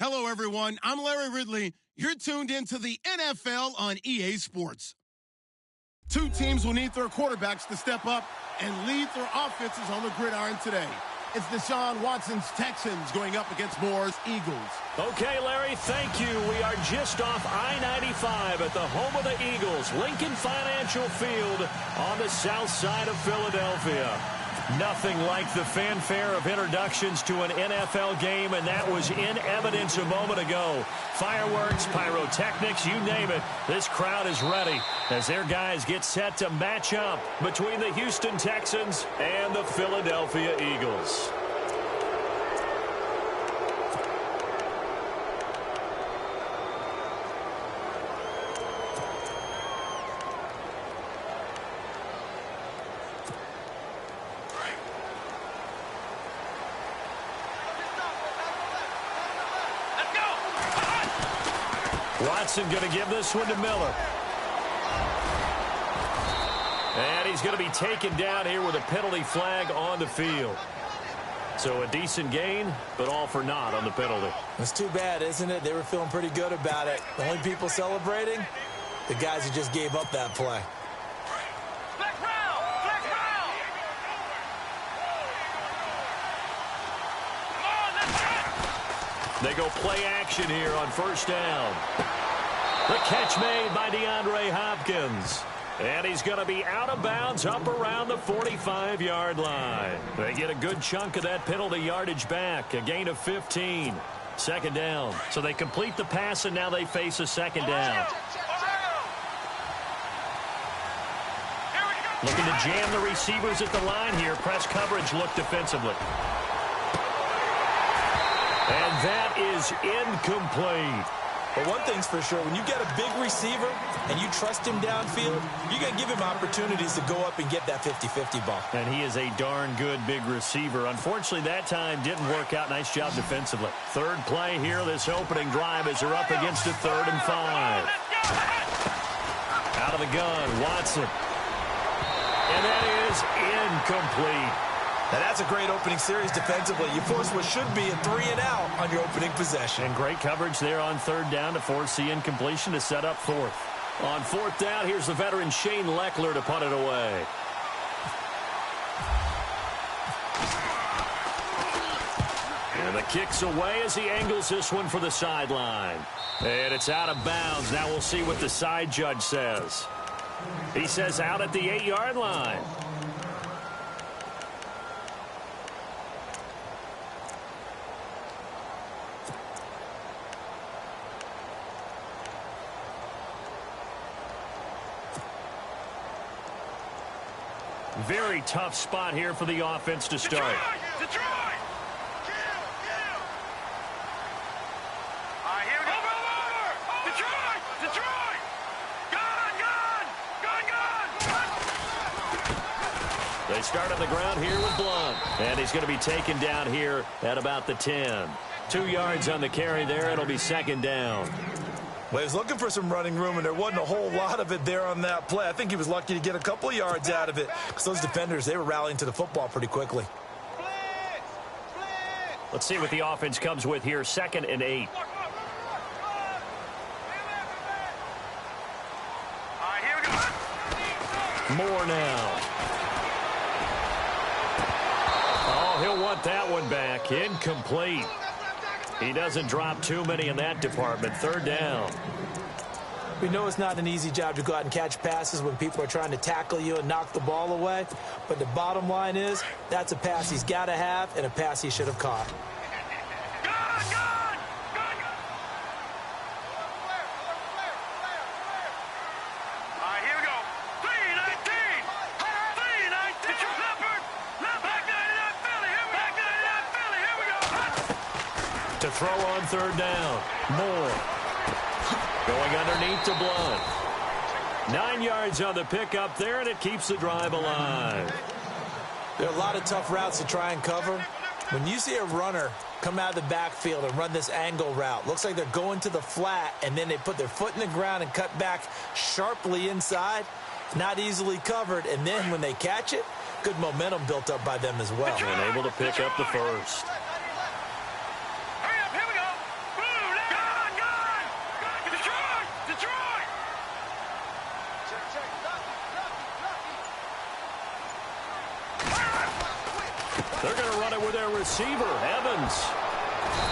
Hello, everyone. I'm Larry Ridley. You're tuned into the NFL on EA Sports. Two teams will need their quarterbacks to step up and lead their offenses on the gridiron today. It's Deshaun Watson's Texans going up against Moore's Eagles. Okay, Larry, thank you. We are just off I-95 at the home of the Eagles, Lincoln Financial Field on the south side of Philadelphia. Nothing like the fanfare of introductions to an NFL game, and that was in evidence a moment ago. Fireworks, pyrotechnics, you name it. This crowd is ready as their guys get set to match up between the Houston Texans and the Philadelphia Eagles. Watson going to give this one to Miller. And he's going to be taken down here with a penalty flag on the field. So a decent gain, but all for naught on the penalty. It's too bad, isn't it? They were feeling pretty good about it. The only people celebrating, the guys who just gave up that play. They go play action here on first down. The catch made by DeAndre Hopkins. And he's going to be out of bounds up around the 45-yard line. They get a good chunk of that penalty yardage back. A gain of 15. Second down. So they complete the pass, and now they face a second down. Looking to jam the receivers at the line here. Press coverage look defensively. And that is incomplete. But one thing's for sure, when you get a big receiver and you trust him downfield, you're going to give him opportunities to go up and get that 50-50 ball. And he is a darn good big receiver. Unfortunately, that time didn't work out. Nice job defensively. Third play here, this opening drive as they're up against a 3rd and 5. Out of the gun, Watson. And that is incomplete. Now, that's a great opening series defensively. You force what should be a 3-and-out on your opening possession. And great coverage there on 3rd down to force the incompletion to set up 4th. On 4th down, here's the veteran Shane Leckler to punt it away. And the kick's away as he angles this one for the sideline. And it's out of bounds. Now we'll see what the side judge says. He says out at the 8-yard line. Very tough spot here for the offense to start. Detroit! Here we go. Over! Detroit! Gun! They start on the ground here with Blunt. And he's going to be taken down here at about the 10. 2 yards on the carry there. It'll be second down. Well, he was looking for some running room, and there wasn't a whole lot of it there on that play. I think he was lucky to get a couple of yards out of it because those defenders, they were rallying to the football pretty quickly. Let's see what the offense comes with here. 2nd and 8. Here we go. Moore now. Oh, he'll want that one back. Incomplete. He doesn't drop too many in that department. 3rd down. We know it's not an easy job to go out and catch passes when people are trying to tackle you and knock the ball away. But the bottom line is, that's a pass he's got to have and a pass he should have caught. Here we go. 319. 319. Leopard. Back 99 Philly. Back 99 Philly. Here we go. To throw on 3rd down. Moore. Going underneath to Blunt. 9 yards on the pickup there, and it keeps the drive alive. There are a lot of tough routes to try and cover. When you see a runner come out of the backfield and run this angle route, looks like they're going to the flat, and then they put their foot in the ground and cut back sharply inside. Not easily covered, and then when they catch it, good momentum built up by them as well. And able to pick up the first. Hurry up, here we go. for their receiver, Evans.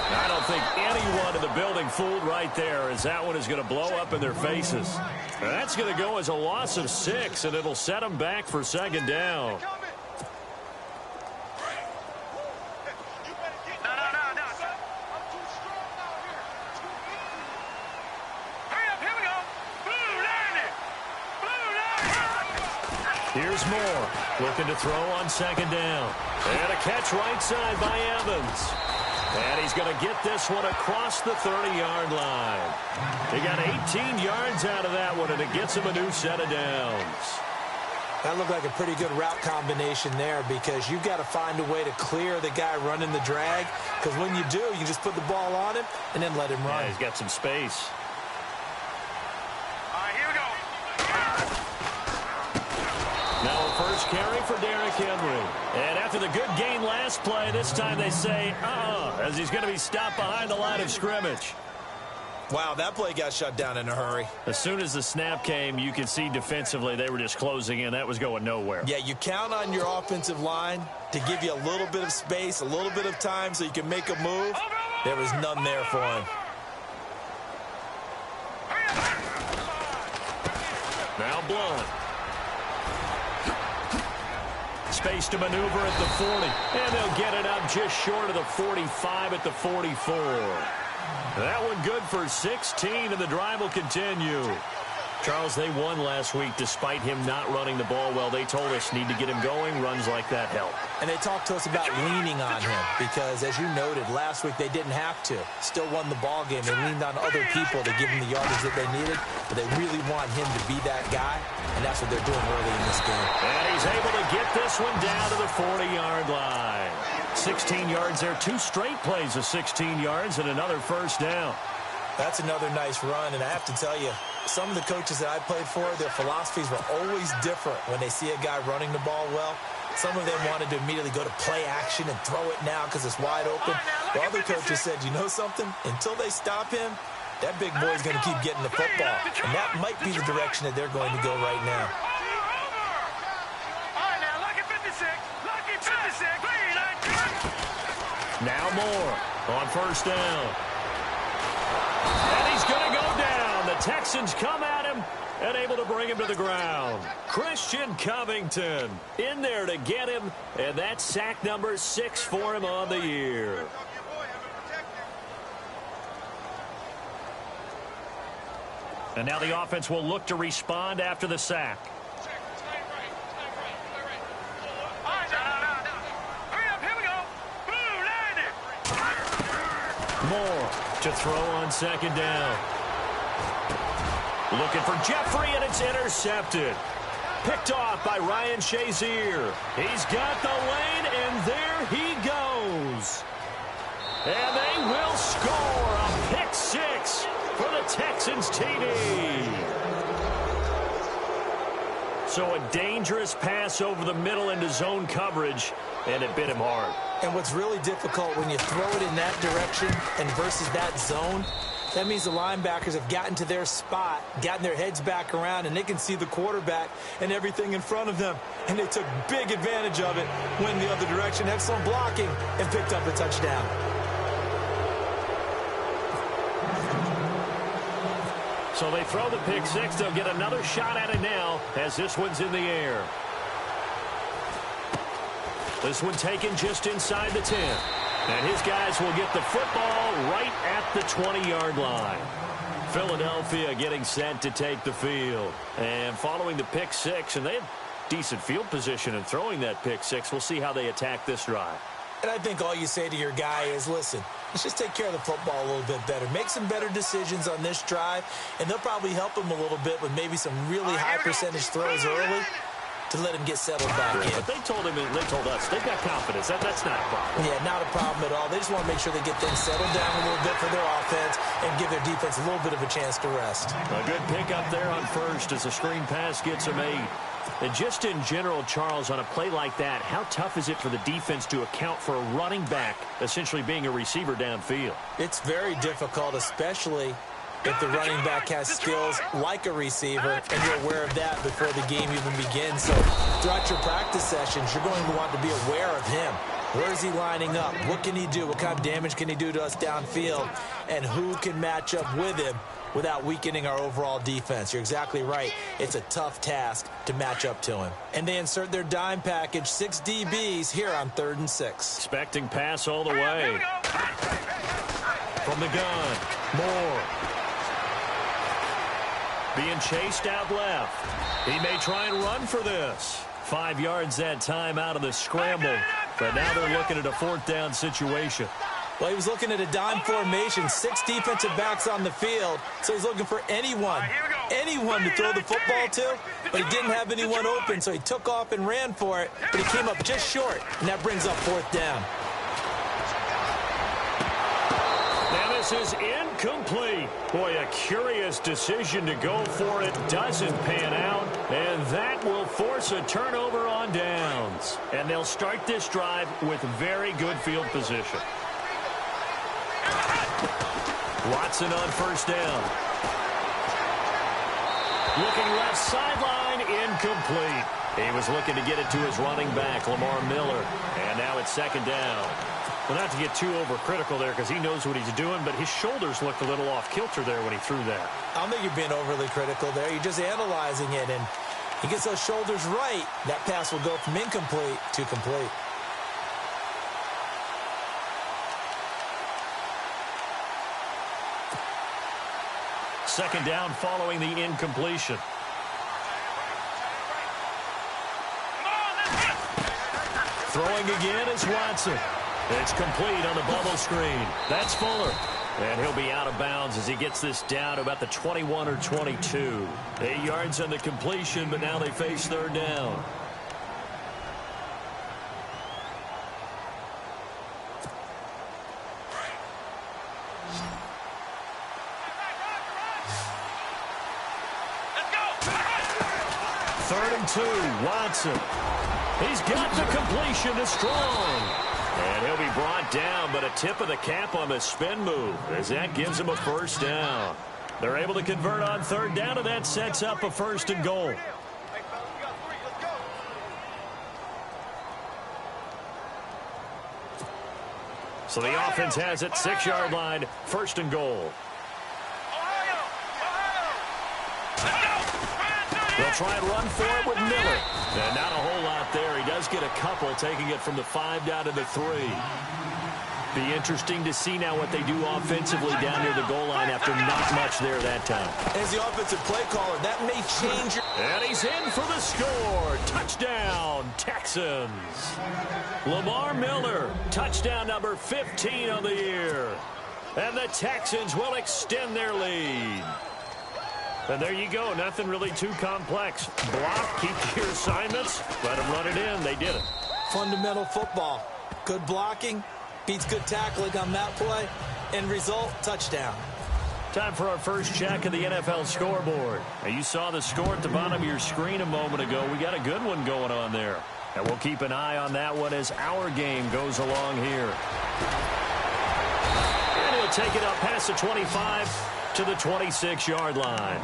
I don't think anyone in the building fooled right there, as that one is going to blow up in their faces. That's going to go as a loss of 6, and it'll set them back for second down. Here's Moore, looking to throw on second down. And a catch right side by Evans. And he's going to get this one across the 30-yard line. He got 18 yards out of that one, and it gets him a new set of downs. That looked like a pretty good route combination there, because you've got to find a way to clear the guy running the drag, because when you do, you just put the ball on him and then let him run. Yeah, he's got some space. Now a first carry for Derrick Henry. And after the good gain last play, this time they say, as he's going to be stopped behind the line of scrimmage. Wow, that play got shut down in a hurry. As soon as the snap came, you could see defensively they were just closing in. That was going nowhere. Yeah, you count on your offensive line to give you a little bit of space, a little bit of time so you can make a move. There was none there for him. Now Blunt. Space to maneuver at the 40. And they'll get it up just short of the 45 at the 44. That one good for 16, and the drive will continue. Charles, they won last week despite him not running the ball well. They told us need to get him going. Runs like that help. And they talked to us about leaning on him because, as you noted, last week they didn't have to. Still won the ball game. They leaned on other people to give him the yardage that they needed, but they really want him to be that guy, and that's what they're doing early in this game. And he's able to get this one down to the 40-yard line. 16 yards there. 2 straight plays of 16 yards and another first down. That's another nice run, and I have to tell you, some of the coaches that I played for, their philosophies were always different when they see a guy running the ball well. Some of them wanted to immediately go to play action and throw it now because it's wide open. The other coaches said, you know something? Until they stop him, that big boy's going to keep getting the football. And that might be the direction that they're going to go right now. Now Moore on first down. And he's going to go down. The Texans come at him and able to bring him to the ground. Christian Covington in there to get him, and that's sack number 6 for him on the year. And now the offense will look to respond after the sack. Moore to throw on second down. Looking for Jeffrey, and it's intercepted. Picked off by Ryan Shazier. He's got the lane, and there he goes. And they will score a pick 6 for the Texans TD. So a dangerous pass over the middle into zone coverage, and it bit him hard. And what's really difficult when you throw it in that direction and versus that zone, that means the linebackers have gotten to their spot, gotten their heads back around, and they can see the quarterback and everything in front of them. And they took big advantage of it, went the other direction, had some blocking, and picked up a touchdown. So they throw the pick 6. They'll get another shot at it now as this one's in the air. This one taken just inside the 10. And his guys will get the football right at the 20-yard line. Philadelphia getting set to take the field. And following the pick 6, and they had decent field position in throwing that pick 6. We'll see how they attack this drive. And I think all you say to your guy is, listen, let's just take care of the football a little bit better. Make some better decisions on this drive, and they'll probably help him a little bit with maybe some really high percentage throws early to let him get settled back in. But they told him, and they told us, they've got confidence. That's not a problem. Yeah, not a problem at all. They just want to make sure they get things settled down a little bit for their offense and give their defense a little bit of a chance to rest. A good pickup there on first as the screen pass gets him 8. And just in general, Charles, on a play like that, how tough is it for the defense to account for a running back essentially being a receiver downfield? It's very difficult, especially if the running back has skills like a receiver, and you're aware of that before the game even begins. So throughout your practice sessions, you're going to want to be aware of him. Where is he lining up? What can he do? What kind of damage can he do to us downfield? And who can match up with him without weakening our overall defense? You're exactly right. It's a tough task to match up to him. And they insert their dime package, 6 DBs here on 3rd and 6. Expecting pass all the way. From the gun, Moore. Being chased out left. He may try and run for this. 5 yards that time out of the scramble. But now they're looking at a 4th down situation. Well, he was looking at a dime formation, 6 defensive backs on the field, so he's looking for anyone to throw the football to, but he didn't have anyone open, so he took off and ran for it, but he came up just short, and that brings up 4th down. Now this is incomplete. Boy, a curious decision to go for it. Doesn't pan out, and that will force a turnover on downs. And they'll start this drive with very good field position. Watson on 1st down. Looking left sideline, incomplete. He was looking to get it to his running back, Lamar Miller. And now it's 2nd down. Well, not to get too overcritical there because he knows what he's doing, but his shoulders looked a little off kilter there when he threw that. I don't think you're being overly critical there. You're just analyzing it, and he gets those shoulders right. That pass will go from incomplete to complete. Second down following the incompletion. Throwing again is Watson. It's complete on the bubble screen. That's Fuller. And he'll be out of bounds as he gets this down to about the 21 or 22. 8 yards on the completion, but now they face 3rd down. Third and 2, Watson. He's got the completion to Strong. And he'll be brought down, but a tip of the cap on the spin move as that gives him a 1st down. They're able to convert on 3rd down, and that sets up a 1st and goal. So the offense has it, 6-yard line, 1st and goal. They'll try and run for it with Miller. And not a whole lot there. He does get a couple, taking it from the 5 down to the 3. Be interesting to see now what they do offensively down near the goal line after not much there that time. As the offensive play caller, that may change your... And he's in for the score. Touchdown, Texans. Lamar Miller, touchdown number 15 on the year. And the Texans will extend their lead. And there you go. Nothing really too complex. Block, keep to your assignments, let them run it in. They did it. Fundamental football. Good blocking beats good tackling on that play. End result, touchdown. Time for our first check of the NFL scoreboard. Now, you saw the score at the bottom of your screen a moment ago. We got a good one going on there. And we'll keep an eye on that one as our game goes along here. And he'll take it up past the 25 to the 26-yard line.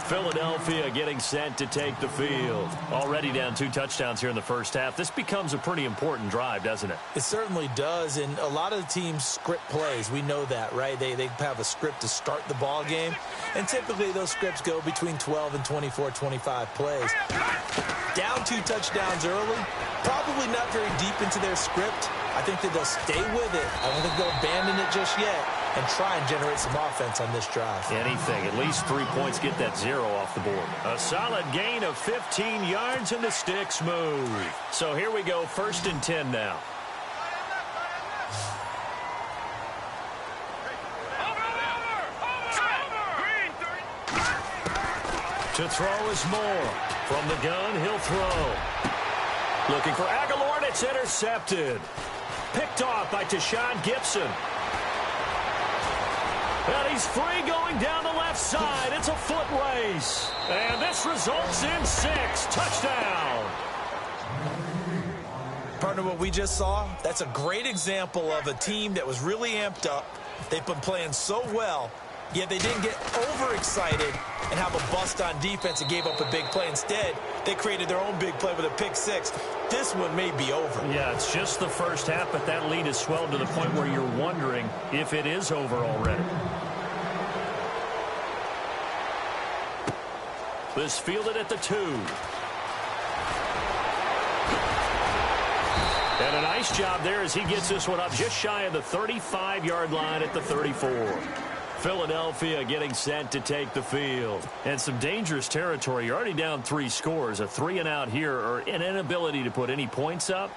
Philadelphia getting set to take the field. Already down 2 touchdowns here in the first half. This becomes a pretty important drive, doesn't it? It certainly does, and a lot of the teams script plays. We know that, right? They have a script to start the ball game, and typically those scripts go between 12 and 24, 25 plays. Down 2 touchdowns early, probably not very deep into their script. I think that they'll stay with it. I don't think they'll abandon it just yet and try and generate some offense on this drive. Anything. At least 3 points, get that 0 off the board. A solid gain of 15 yards and the sticks move. So here we go, 1st and 10 now. To throw is Moore. From the gun, he'll throw. Looking for Aguilar, and it's intercepted. Picked off by Tashawn Gibson. And he's free going down the left side. It's a foot race. And this results in 6. Touchdown. Partner, what we just saw, that's a great example of a team that was really amped up. They've been playing so well, Yet they didn't get overexcited and have a bust on defense and gave up a big play. Instead, they created their own big play with a pick six. This one may be over. Yeah, it's just the first half, but that lead has swelled to the point where you're wondering if it is over already. This fielded at the 2. And a nice job there as he gets this one up just shy of the 35-yard line at the 34. Philadelphia getting set to take the field. And some dangerous territory. You're already down 3 scores. A 3-and-out here, or an inability to put any points up.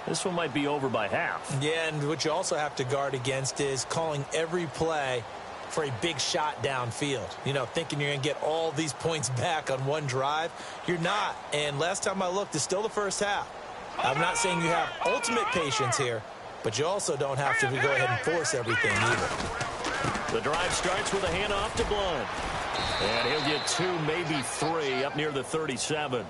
This one might be over by half. Yeah, and what you also have to guard against is calling every play for a big shot downfield. You know, thinking you're going to get all these points back on one drive. You're not. And last time I looked, it's still the first half. I'm not saying you have ultimate patience here, but you also don't have to go ahead and force everything either. The drive starts with a handoff to Blunt. And he'll get 2, maybe 3 up near the 37.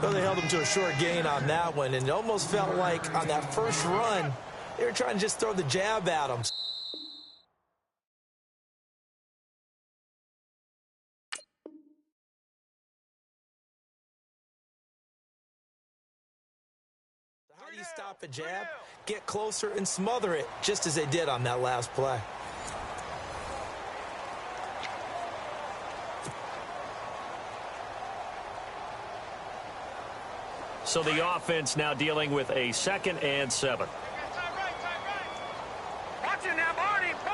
Well, they held him to a short gain on that one, and it almost felt like on that first run, they were trying to just throw the jab at him. How do you stop a jab? Get closer and smother it, just as they did on that last play. So the offense now dealing with a 2nd and 7. Watch it now, Barney. All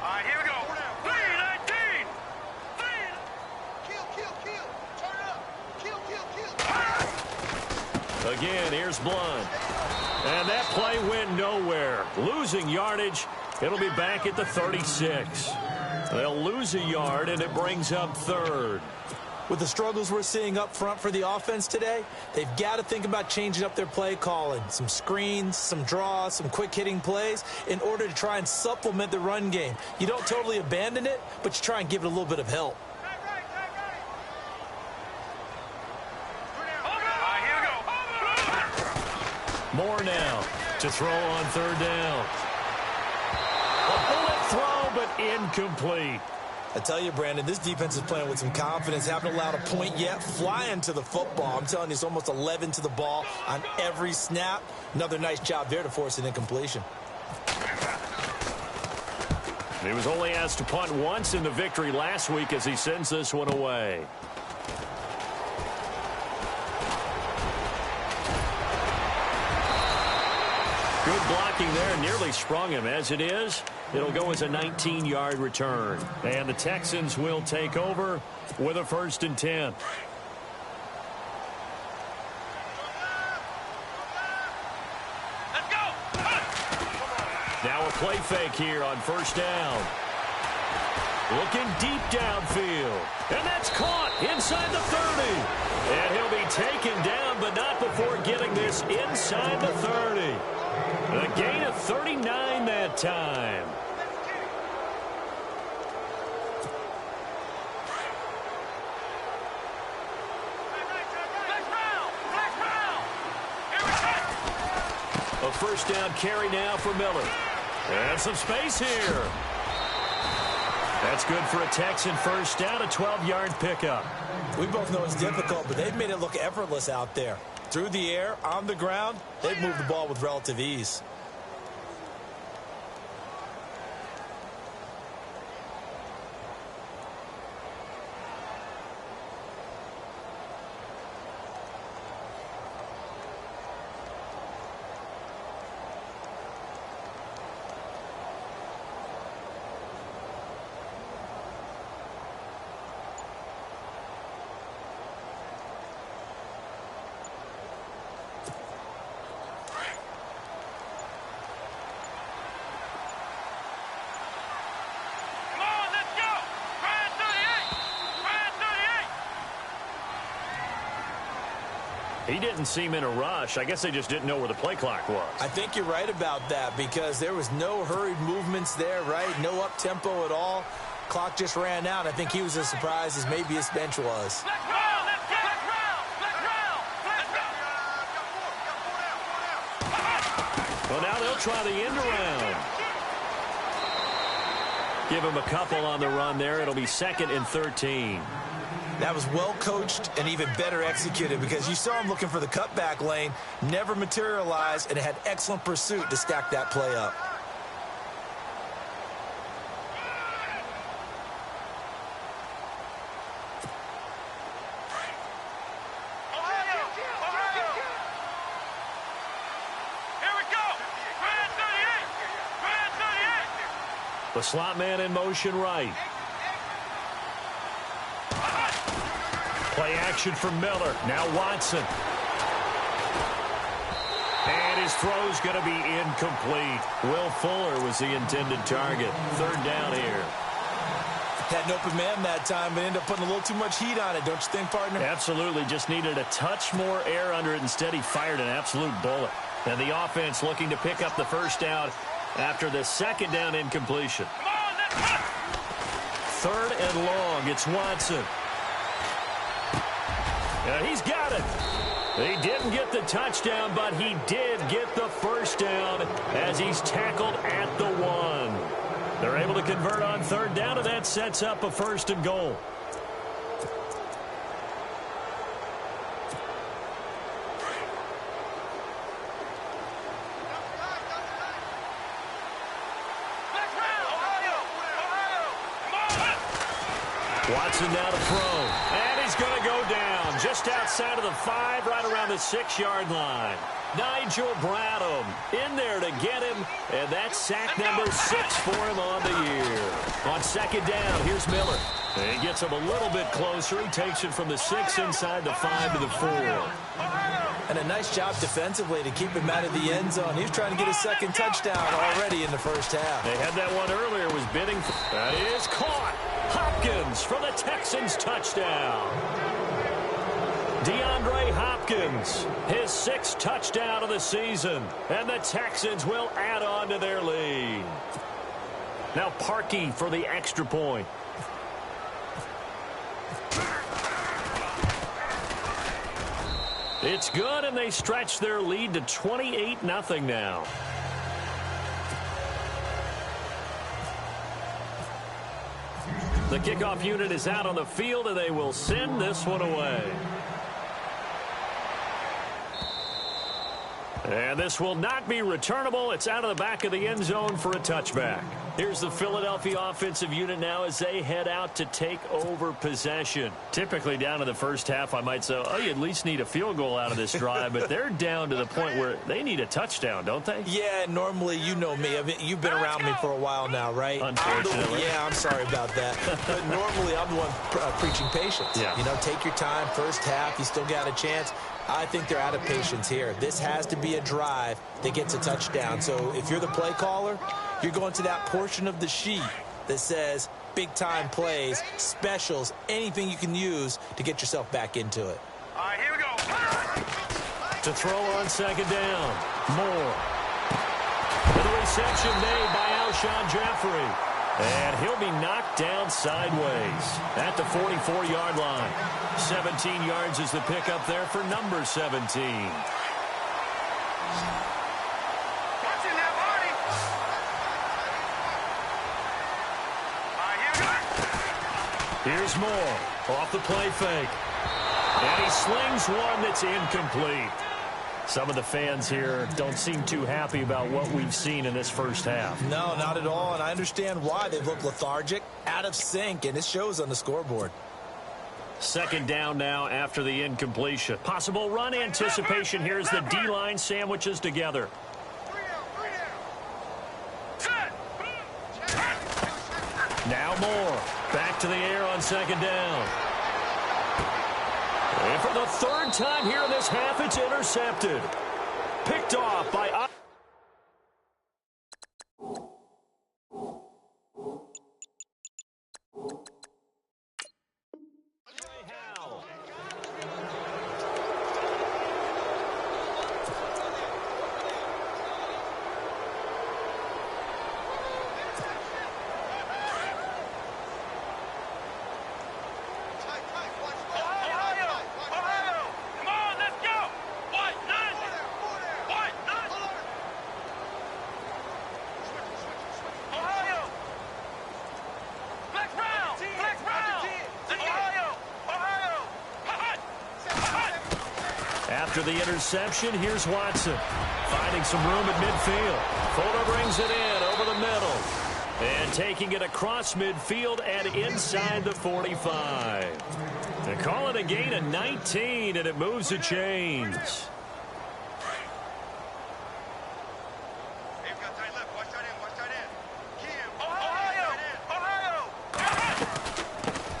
right, here we go. 3-19. Kill. Turn it up. Kill. Again, here's Blunt. And that play went nowhere. Losing yardage. It'll be back at the 36. They'll lose a yard, and it brings up 3rd. With the struggles we're seeing up front for the offense today, they've got to think about changing up their play calling. Some screens, some draws, some quick-hitting plays in order to try and supplement the run game. You don't totally abandon it, but you try and give it a little bit of help. More now to throw on 3rd down. A bullet throw, but incomplete. I tell you, Brandon, this defense is playing with some confidence. Haven't allowed a point yet. Flying to the football. I'm telling you, it's almost 11 to the ball on every snap. Another nice job there to force an incompletion. He was only asked to punt once in the victory last week as he sends this one away. Good blocking there. Nearly sprung him. As it is, it'll go as a 19-yard return. And the Texans will take over with a 1st and 10. Let's go. Now a play fake here on 1st down. Looking deep downfield. And that's caught inside the 30. And he'll be taken down, but not before getting this inside the 30. A gain of 39 that time. A 1st down carry now for Miller. And some space here. That's good for a Texan 1st down, a 12-yard pickup. We both know it's difficult, but they've made it look effortless out there. Through the air, on the ground, they've moved the ball with relative ease. He didn't seem in a rush. I guess they just didn't know where the play clock was. I think you're right about that because there was no hurried movements there, right? No up-tempo at all. Clock just ran out. I think he was as surprised as maybe his bench was. Well, now they'll try the end around. Give him a couple on the run there. It'll be 2nd and 13. That was well coached and even better executed because you saw him looking for the cutback lane, never materialized, and had excellent pursuit to stack that play up. The slot man in motion right. Play action for Miller. Now Watson. And his throw's going to be incomplete. Will Fuller was the intended target. 3rd down here. Had an open man that time, but ended up putting a little too much heat on it, don't you think, partner? Absolutely. Just needed a touch more air under it. Instead, he fired an absolute bullet. And the offense looking to pick up the 1st down after the 2nd down incompletion. 3rd and long. It's Watson. He's got it. He didn't get the touchdown, but he did get the 1st down as he's tackled at the 1. They're able to convert on 3rd down, and that sets up a 1st and goal. Watson now to throw, and he's going to go down just outside of the 5, right around the 6-yard line. Nigel Bradham in there to get him, and that's sack number 6 for him on the year. On 2nd down, here's Miller. And he gets him a little bit closer. He takes it from the 6 inside the 5 to the 4. And a nice job defensively to keep him out of the end zone. He was trying to get his 2nd touchdown already in the 1st half. They had that one earlier, was bidding. That is caught. Hopkins for the Texans touchdown. DeAndre Hopkins, his 6th touchdown of the season. And the Texans will add on to their lead. Now Parkey for the extra point. It's good, and they stretch their lead to 28-0 now. The kickoff unit is out on the field, and they will send this one away. And this will not be returnable. It's out of the back of the end zone for a touchback. Here's the Philadelphia offensive unit now as they head out to take over possession. Typically down in the 1st half, I might say, oh, you at least need a field goal out of this drive, but they're down to the point where they need a touchdown, don't they? Yeah, normally, you know me. I mean, you've been around me for a while now, right? Unfortunately. I'm sorry about that. But normally, I'm the one preaching patience. Yeah. You know, take your time, 1st half, you still got a chance. I think they're out of patience here. This has to be a drive that gets a touchdown. So if you're the play caller, you're going to that portion of the sheet that says big-time plays, specials, anything you can use to get yourself back into it. All right, here we go. To throw on 2nd down. Moore. With a reception made by Alshon Jeffrey. And he'll be knocked down sideways at the 44-yard line. 17 yards is the pickup there for number 17. Watch it now, Marty. All right, here we go. Here's Moore off the play fake. And he slings one that's incomplete. Some of the fans here don't seem too happy about what we've seen in this 1st half. No, not at all, and I understand why. They look lethargic, out of sync, and it shows on the scoreboard. 2nd down now after the incompletion. Possible run anticipation here as the D-line sandwiches together. Now Moore. Back to the air on 2nd down. And for the 3rd time here in this half, it's intercepted. Picked off by... After the interception, here's Watson. Finding some room at midfield. Fuller brings it in over the middle. And taking it across midfield and inside the 45. They call it a gain of 19, and it moves the chains.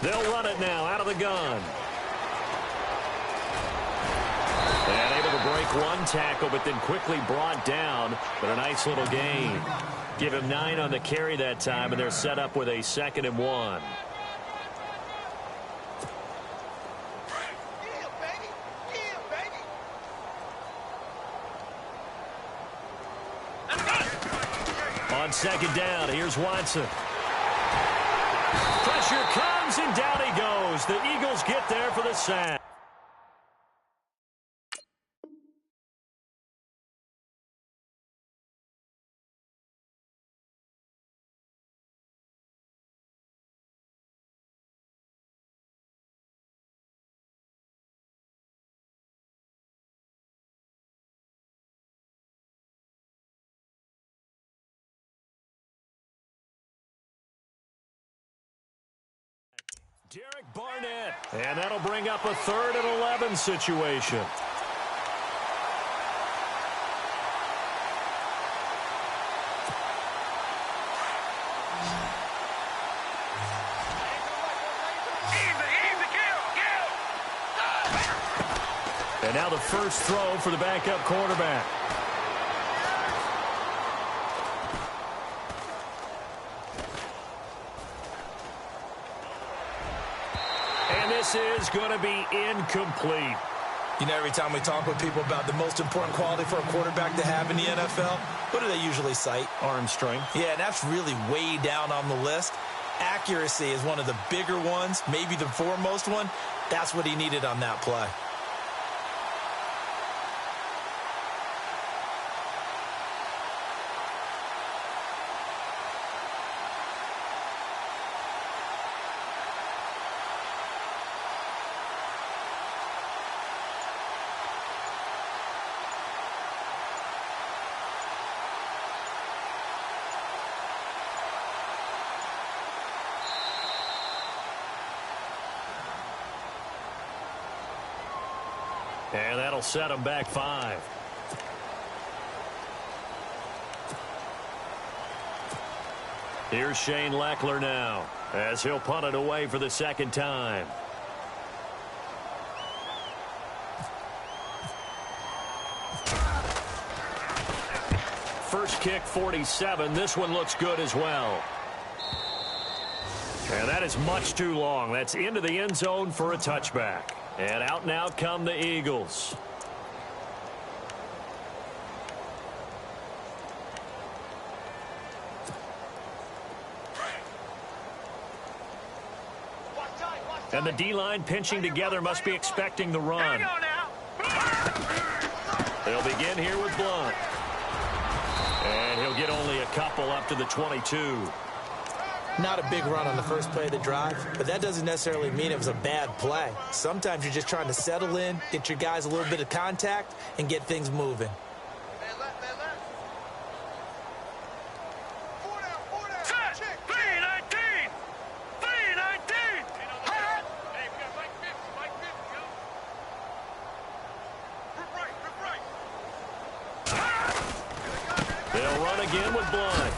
They'll run it now out of the gun. And able to break one tackle, but then quickly brought down. But a nice little gain. Give him 9 on the carry that time, and they're set up with a 2nd and 1. On 2nd down, here's Watson. Pressure comes, and down he goes. The Eagles get there for the sack. Derek Barnett. And that'll bring up a 3rd and 11 situation. And now the first throw for the backup quarterback. This is going to be incomplete. You know, every time we talk with people about the most important quality for a quarterback to have in the NFL, what do they usually cite? Arm strength. Yeah, and that's really way down on the list. Accuracy is one of the bigger ones, maybe the foremost one. That's what he needed on that play. And that'll set him back 5. Here's Shane Leckler now, as he'll punt it away for the 2nd time. First kick, 47. This one looks good as well. And that is much too long. That's into the end zone for a touchback. And out and out come the Eagles. And the D-line pinching together must be expecting the run. They'll begin here with Blunt. And he'll get only a couple up to the 22. Not a big run on the first play of the drive, but that doesn't necessarily mean it was a bad play. Sometimes you're just trying to settle in, get your guys a little bit of contact, and get things moving. They'll run again with Blunt.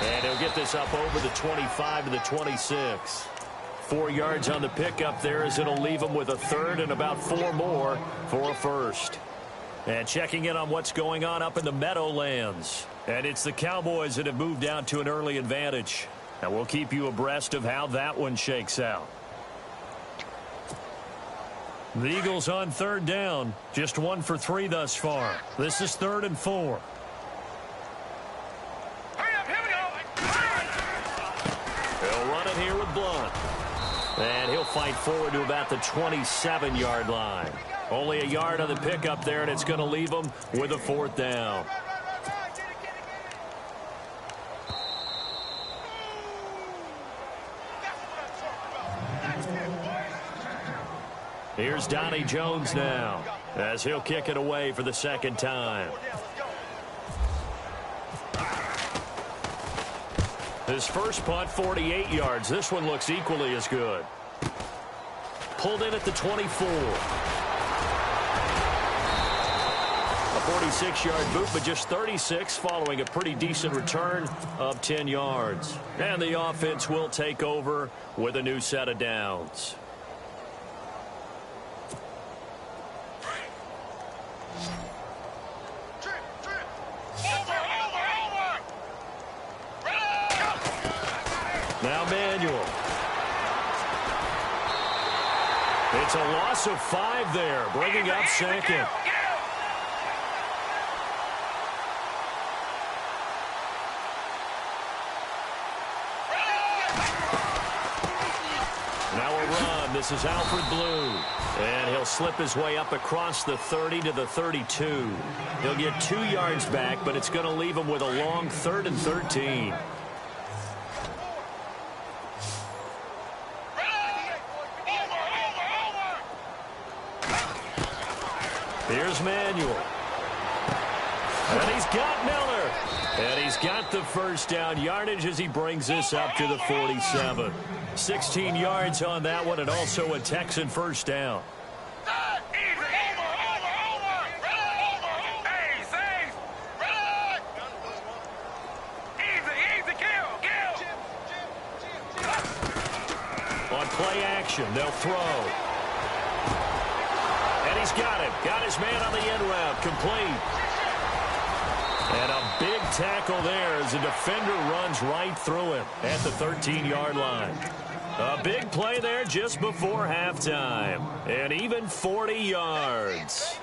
And he'll get this up over the 25 to the 26. 4 yards on the pickup there as it'll leave him with a 3rd and about 4 more for a 1st. And checking in on what's going on up in the Meadowlands. And it's the Cowboys that have moved down to an early advantage. And we'll keep you abreast of how that one shakes out. The Eagles on 3rd down. Just 1 for 3 thus far. This is 3rd and 4. They'll run it here with Blunt. And he'll fight forward to about the 27-yard line. Only a yard on the pickup there, and it's going to leave him with a 4th down. Here's Donnie Jones now. as he'll kick it away for the second time. His first punt, 48 yards. This one looks equally as good. Pulled in at the 24. A 46-yard boot, but just 36 following a pretty decent return of 10 yards. And the offense will take over with a new set of downs. Now Manuel. It's a loss of 5 there, bringing up second. Now a run. This is Alfred Blue. And he'll slip his way up across the 30 to the 32. He'll get 2 yards back, but it's going to leave him with a long 3rd and 13. Here's Manuel. And he's got Miller. And he's got the first down yardage as he brings this up to the 47. 16 yards on that one, and also a Texan first down. On play action, they'll throw. And he's got him. Got his man on the end route. Complete. And a big tackle there as the defender runs right through him at the 13-yard line. A big play there just before halftime. And even 40 yards.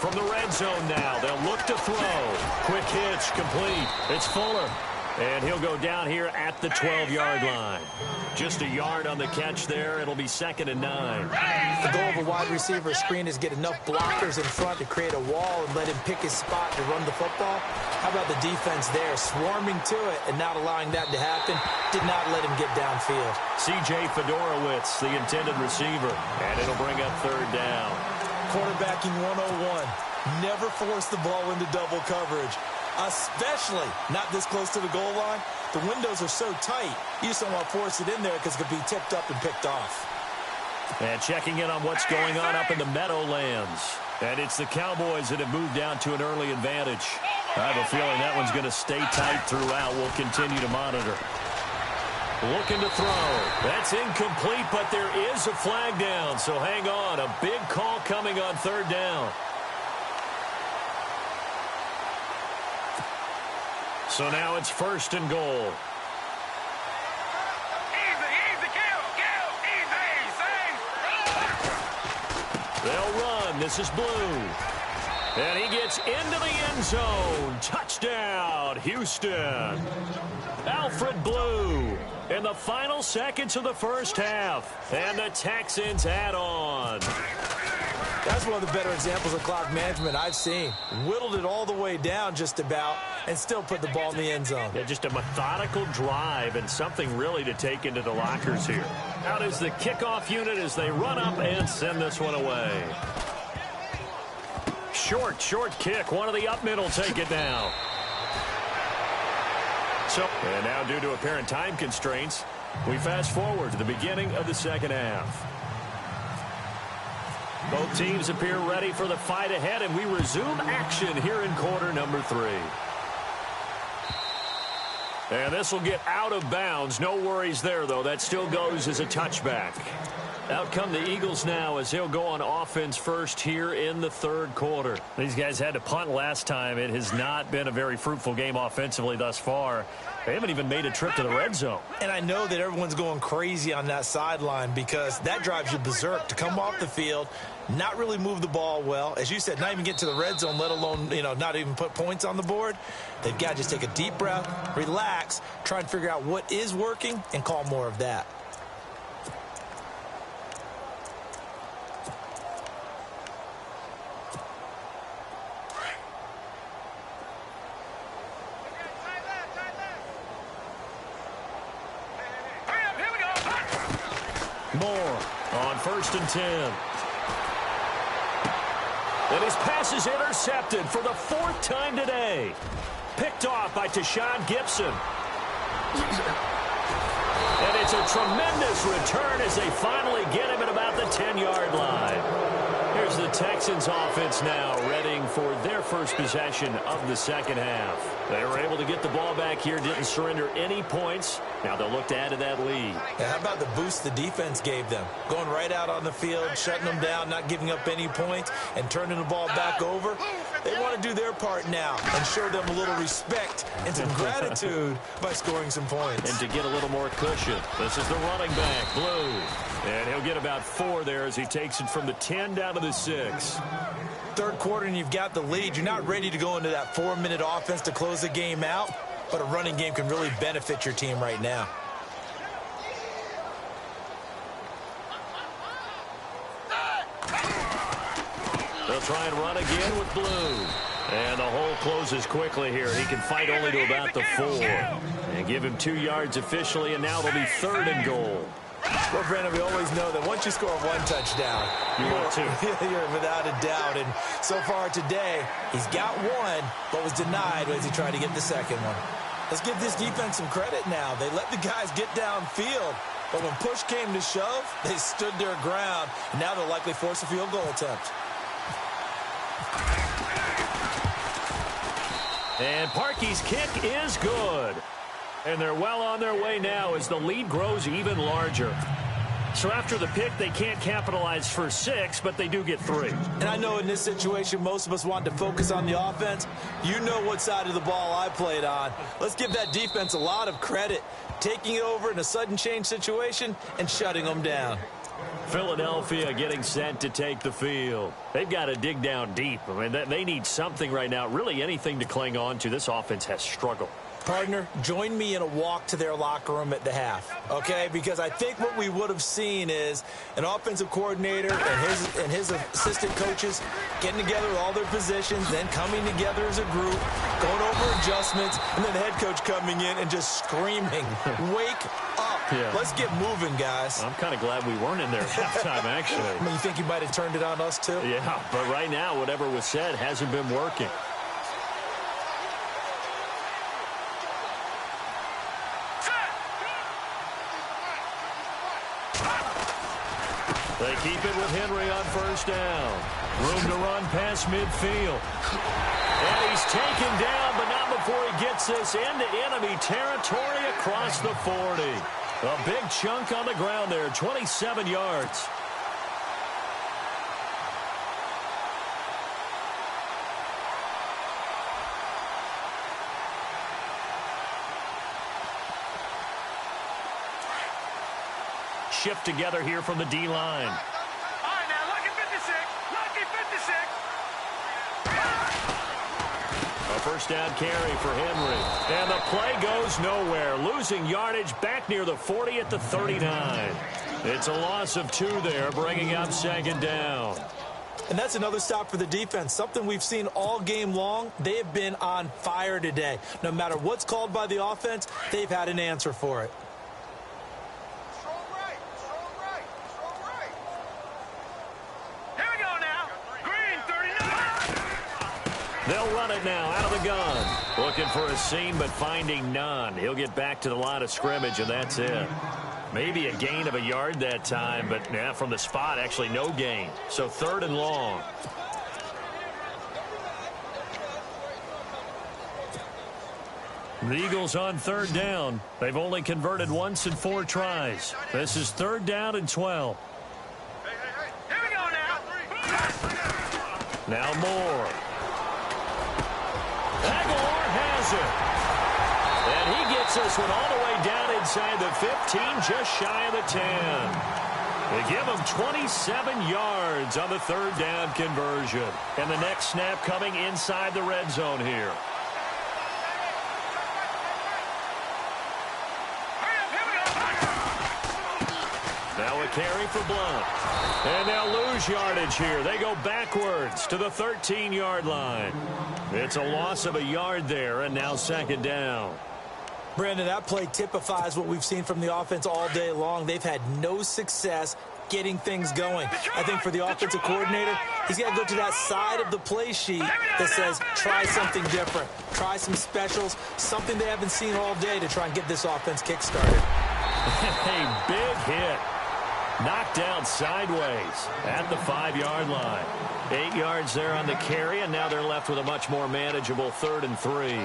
From the red zone now, they'll look to throw. Quick hitch, complete. It's Fuller. And he'll go down here at the 12-yard line. Just a yard on the catch there. It'll be 2nd and 9. The goal of a wide receiver screen is get enough blockers in front to create a wall and let him pick his spot to run the football. How about the defense there, swarming to it and not allowing that to happen? Did not let him get downfield. C.J. Fedorowicz, the intended receiver. And it'll bring up 3rd down. Quarterbacking 101. Never force the ball into double coverage, especially not this close to the goal line. The windows are so tight, you just don't want to force it in there because it could be tipped up and picked off. And checking in on what's going on up in the Meadowlands. And it's the Cowboys that have moved down to an early advantage. I have a feeling that one's going to stay tight throughout. We'll continue to monitor. Looking to throw. That's incomplete, but there is a flag down. So hang on. A big call coming on 3rd down. So now it's 1st and goal. They'll run. This is Blue. And he gets into the end zone. Touchdown, Houston. Alfred Blue in the final seconds of the first half. And the Texans add on. That's one of the better examples of clock management I've seen. Whittled it all the way down just about and still put the ball in the end zone. Yeah, just a methodical drive and something really to take into the lockers here. Out is the kickoff unit as they run up and send this one away. Short kick. One of the up mid will take it down. And now due to apparent time constraints, we fast forward to the beginning of the second half. Both teams appear ready for the fight ahead, and we resume action here in quarter number 3. And this will get out of bounds. No worries there, though. That still goes as a touchback. Out come the Eagles now as he'll go on offense first here in the 3rd quarter. These guys had to punt last time. It has not been a very fruitful game offensively thus far. They haven't even made a trip to the red zone. And I know that everyone's going crazy on that sideline because that drives you berserk to come off the field, not really move the ball well. As you said, not even get to the red zone, let alone, not even put points on the board. They've got to just take a deep breath, relax, try and figure out what is working, and call more of that. Moore on 1st and 10. And his pass is intercepted for the 4th time today. Picked off by Tashawn Gibson. And it's a tremendous return as they finally get him at about the 10-yard line. Here's the Texans offense now, readying for their first possession of the second half. They were able to get the ball back here, didn't surrender any points. Now they'll look to add to that lead. Yeah, how about the boost the defense gave them? Going right out on the field, shutting them down, not giving up any points, and turning the ball back over. They want to do their part now and show them a little respect and some gratitude by scoring some points. And to get a little more cushion, this is the running back, Blue. And he'll get about 4 there as he takes it from the 10 down to the 6. Third quarter and you've got the lead. You're not ready to go into that 4-minute offense to close the game out, but a running game can really benefit your team right now. They'll try and run again with Blue. And the hole closes quickly here. He can fight only to about the 4. And give him 2 yards officially, and now it'll be 3rd and goal. Well, Brandon, we always know that once you score 1 touchdown, you're without a doubt. And so far today, he's got 1, but was denied as he tried to get the second one. Let's give this defense some credit now. They let the guys get downfield, but when push came to shove, they stood their ground, and now they'll likely force a field goal attempt. And Parkey's kick is good. And they're well on their way now as the lead grows even larger. So after the pick, they can't capitalize for 6, but they do get 3. And I know in this situation, most of us want to focus on the offense. You know what side of the ball I played on. Let's give that defense a lot of credit, taking it over in a sudden change situation and shutting them down. Philadelphia getting set to take the field. They've got to dig down deep. I mean, they need something right now, really anything to cling on to. This offense has struggled. Partner, join me in a walk to their locker room at the half, okay? Because I think what we would have seen is an offensive coordinator and his assistant coaches getting together with all their positions, then coming together as a group, going over adjustments, and then the head coach coming in and just screaming, wake up. Yeah. Let's get moving, guys. I'm kind of glad we weren't in there at halftime, actually. I mean, you think you might have turned it on us, too? Yeah, but right now, whatever was said hasn't been working. They keep it with Henry on 1st down. Room to run past midfield. And he's taken down, but not before he gets this into enemy territory across the 40. A big chunk on the ground there, 27 yards. Shift together here from the D-line. All right, now, lucky 56. Lucky 56. A first down carry for Henry. And the play goes nowhere. Losing yardage back near the 40 at the 39. It's a loss of 2 there, bringing up 2nd down. And that's another stop for the defense, something we've seen all game long. They have been on fire today. No matter what's called by the offense, they've had an answer for it. They'll run it now out of the gun. Looking for a seam, but finding none. He'll get back to the line of scrimmage, and that's it. Maybe a gain of a yard that time, but from the spot, actually no gain. So 3rd and long. The Eagles on 3rd down. They've only converted once in 4 tries. This is 3rd down and 12. Here we go now. Now Moore. Aguilar has it. And he gets this one all the way down inside the 15, just shy of the 10. They give him 27 yards on the 3rd down conversion. And the next snap coming inside the red zone here. Now a carry for Blunt. And they'll lose yardage here. They go backwards to the 13-yard line. It's a loss of a yard there, and now 2nd down. Brandon, that play typifies what we've seen from the offense all day long. They've had no success getting things going. I think for the offensive coordinator, he's got to go to that side of the play sheet that says, try something different. Try some specials, something they haven't seen all day to try and get this offense kick-started. A big hit. Knocked down sideways at the 5-yard line. 8 yards there on the carry, and now they're left with a much more manageable 3rd and 3.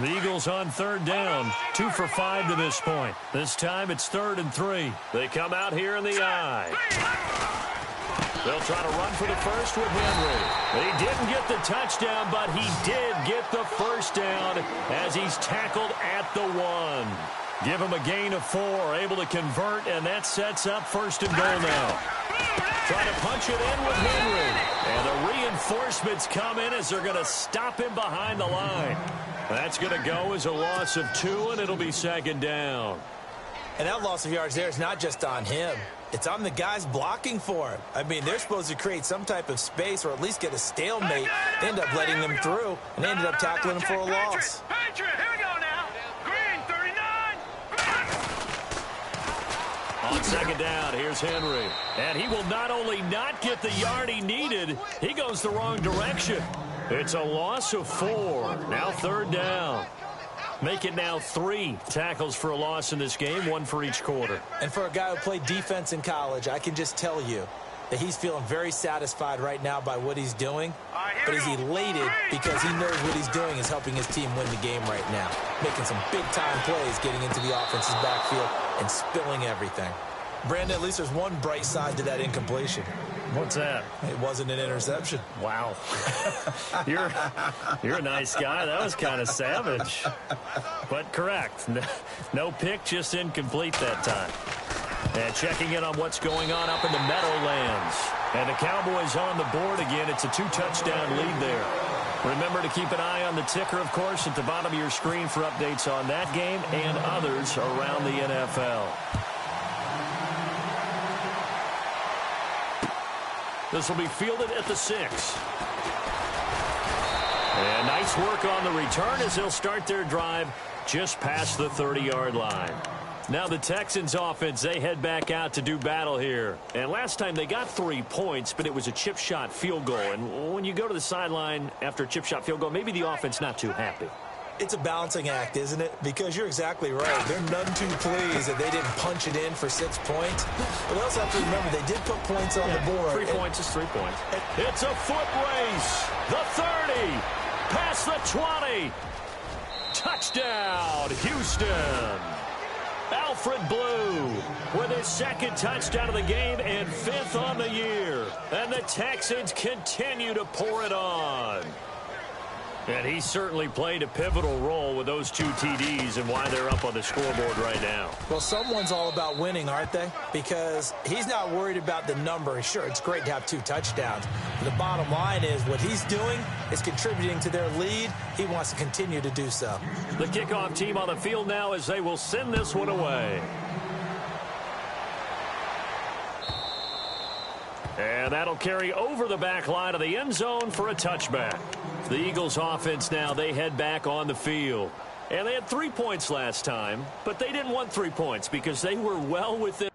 The Eagles on 3rd down, 2 for 5 to this point. This time it's 3rd and 3. They come out here in the I. They'll try to run for the first with Henry. He didn't get the touchdown, but he did get the first down as he's tackled at the 1. Give him a gain of 4, able to convert, and that sets up 1st and goal now. Trying to punch it in with Henry. And the reinforcements come in as they're going to stop him behind the line. That's going to go as a loss of 2, and it'll be 2nd down. And that loss of yards there is not just on him. It's on the guys blocking for him. I mean, they're supposed to create some type of space or at least get a stalemate. They end up letting them through, and they ended up tackling him for a loss. Patriot, here we go now. Green, 39. On 2nd down, here's Henry. And he will not only not get the yard he needed, he goes the wrong direction. It's a loss of 4. Now 3rd down. Make it now 3 tackles for a loss in this game, 1 for each quarter. And for a guy who played defense in college, I can just tell you that he's feeling very satisfied right now by what he's doing. But he's elated because he knows what he's doing is helping his team win the game right now. Making some big-time plays, getting into the offense's backfield and spilling everything. Brandon, at least there's one bright side to that incompletion. What's that? It wasn't an interception. Wow. You're a nice guy. That was kind of savage. But correct. No pick, just incomplete that time. And checking in on what's going on up in the Meadowlands. And the Cowboys on the board again. It's a 2-touchdown lead there. Remember to keep an eye on the ticker, of course, at the bottom of your screen for updates on that game and others around the NFL. This will be fielded at the 6. And nice work on the return as they'll start their drive just past the 30-yard line. Now the Texans offense, they head back out to do battle here. And last time they got 3 points, but it was a chip shot field goal. And when you go to the sideline after a chip shot field goal, maybe the offense not too happy. It's a balancing act, isn't it? Because you're exactly right. They're none too pleased that they didn't punch it in for 6 points. But they also have to remember they did put points on the board. 3 points is 3 points. It's a foot race. The 30. Past the 20. Touchdown, Houston. Alfred Blue with his 2nd touchdown of the game and 5th on the year. And the Texans continue to pour it on. And he certainly played a pivotal role with those 2 TDs and why they're up on the scoreboard right now. Well, someone's all about winning, aren't they? Because he's not worried about the number. Sure, it's great to have 2 touchdowns. But the bottom line is what he's doing is contributing to their lead. He wants to continue to do so. The kickoff team on the field now as they will send this one away. And that'll carry over the back line of the end zone for a touchback. The Eagles offense now, they head back on the field. And they had 3 points last time, but they didn't want 3 points because they were well within